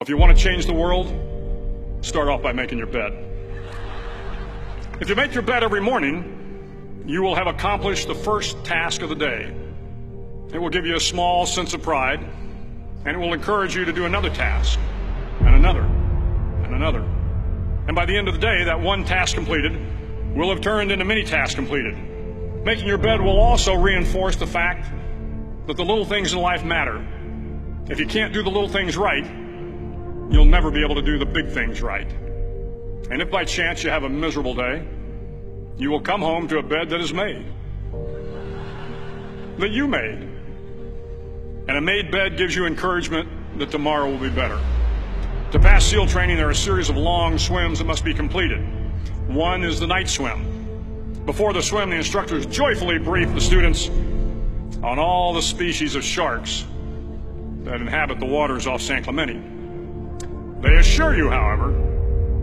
If you want to change the world, start off by making your bed. If you make your bed every morning, you will have accomplished the first task of the day. It will give you a small sense of pride, and it will encourage you to do another task, and another, and another. And by the end of the day, that one task completed will have turned into many tasks completed. Making your bed will also reinforce the fact that the little things in life matter. If you can't do the little things right, you'll never be able to do the big things right. And if by chance you have a miserable day, you will come home to a bed that is made, that you made. And a made bed gives you encouragement that tomorrow will be better. To pass SEAL training, there are a series of long swims that must be completed. One is the night swim. Before the swim, the instructors joyfully brief the students on all the species of sharks that inhabit the waters off San Clemente. They assure you, however,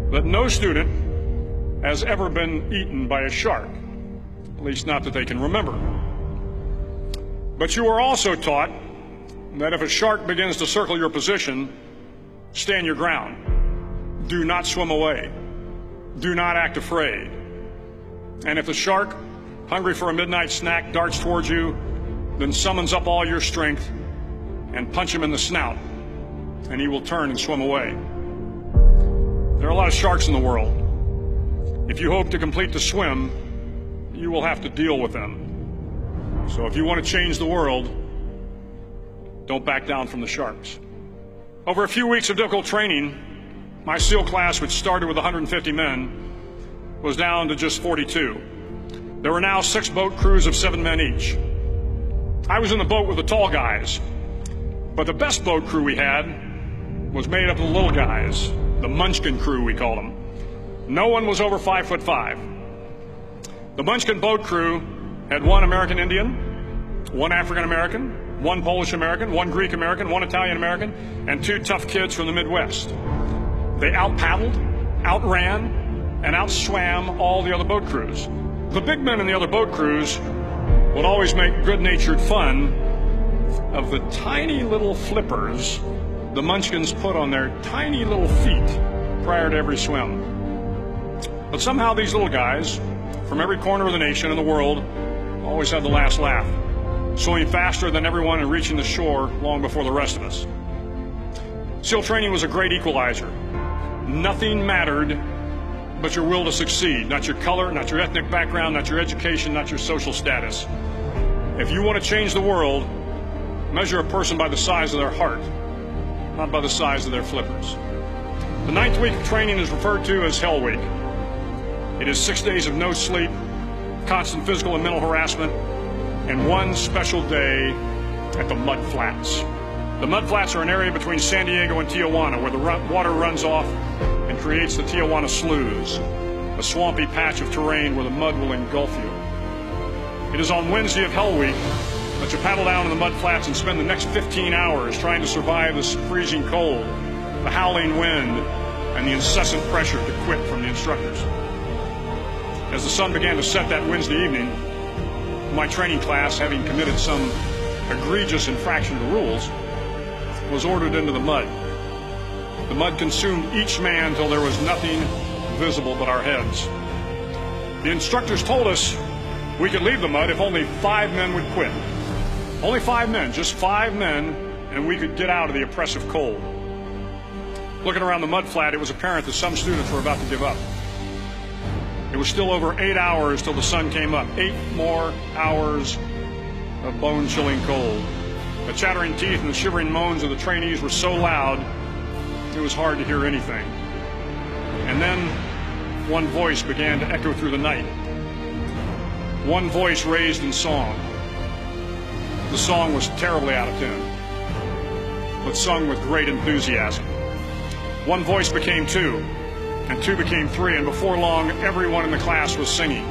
that no student has ever been eaten by a shark, at least not that they can remember. But you are also taught that if a shark begins to circle your position, stand your ground. Do not swim away. Do not act afraid. And if the shark, hungry for a midnight snack, darts towards you, then summons up all your strength and punch him in the snout, and he will turn and swim away. There are a lot of sharks in the world. If you hope to complete the swim, you will have to deal with them. So if you want to change the world, don't back down from the sharks. Over a few weeks of difficult training, my SEAL class, which started with 150 men, was down to just 42. There were now 6 boat crews of 7 men each. I was in the boat with the tall guys, but the best boat crew we had was made up of the little guys, the Munchkin crew, we called them. No one was over 5'5". The Munchkin boat crew had 1 American Indian, 1 African American, 1 Polish American, 1 Greek American, 1 Italian American, and 2 tough kids from the Midwest. They out-paddled, outran, and outswam all the other boat crews. The big men in the other boat crews would always make good-natured fun of the tiny little flippers the Munchkins put on their tiny little feet prior to every swim. But somehow these little guys from every corner of the nation and the world always had the last laugh, swimming faster than everyone and reaching the shore long before the rest of us. SEAL training was a great equalizer. Nothing mattered but your will to succeed, not your color, not your ethnic background, not your education, not your social status. If you want to change the world, measure a person by the size of their heart, not by the size of their flippers. The 9th week of training is referred to as Hell Week. It is 6 days of no sleep, constant physical and mental harassment, and 1 special day at the Mud Flats. The Mud Flats are an area between San Diego and Tijuana where the water runs off and creates the Tijuana Sloughs, a swampy patch of terrain where the mud will engulf you. It is on Wednesday of Hell Week that you paddle down in the mud flats and spend the next 15 hours trying to survive the freezing cold, the howling wind, and the incessant pressure to quit from the instructors. As the sun began to set that Wednesday evening, my training class, having committed some egregious infraction to the rules, was ordered into the mud. The mud consumed each man till there was nothing visible but our heads. The instructors told us we could leave the mud if only 5 men would quit. Only 5 men, just 5 men, and we could get out of the oppressive cold. Looking around the mud flat, it was apparent that some students were about to give up. It was still over 8 hours till the sun came up. 8 more hours of bone-chilling cold. The chattering teeth and the shivering moans of the trainees were so loud, it was hard to hear anything. And then one voice began to echo through the night. One voice raised in song. The song was terribly out of tune, but sung with great enthusiasm. One voice became 2, and 2 became 3, and before long, everyone in the class was singing.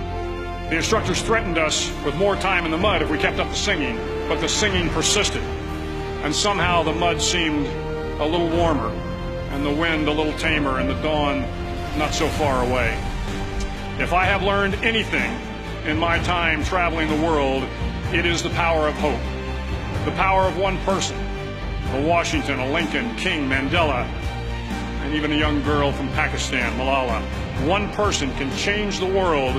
The instructors threatened us with more time in the mud if we kept up the singing, but the singing persisted, and somehow the mud seemed a little warmer, and the wind a little tamer, and the dawn not so far away. If I have learned anything in my time traveling the world, it is the power of hope, the power of one person, a Washington, a Lincoln, King, Mandela, and even a young girl from Pakistan, Malala. One person can change the world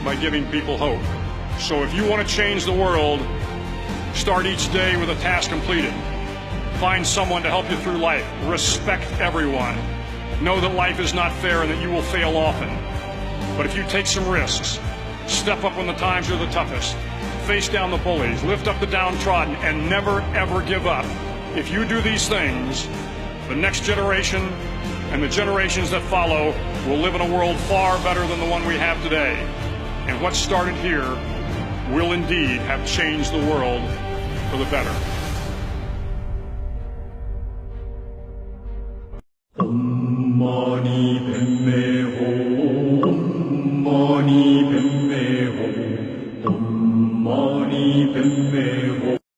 by giving people hope. So if you want to change the world, start each day with a task completed. Find someone to help you through life. Respect everyone. Know that life is not fair and that you will fail often. But if you take some risks, step up when the times are the toughest, face down the bullies, lift up the downtrodden, and never ever give up. If you do these things, the next generation and the generations that follow will live in a world far better than the one we have today. And what started here will indeed have changed the world for the better.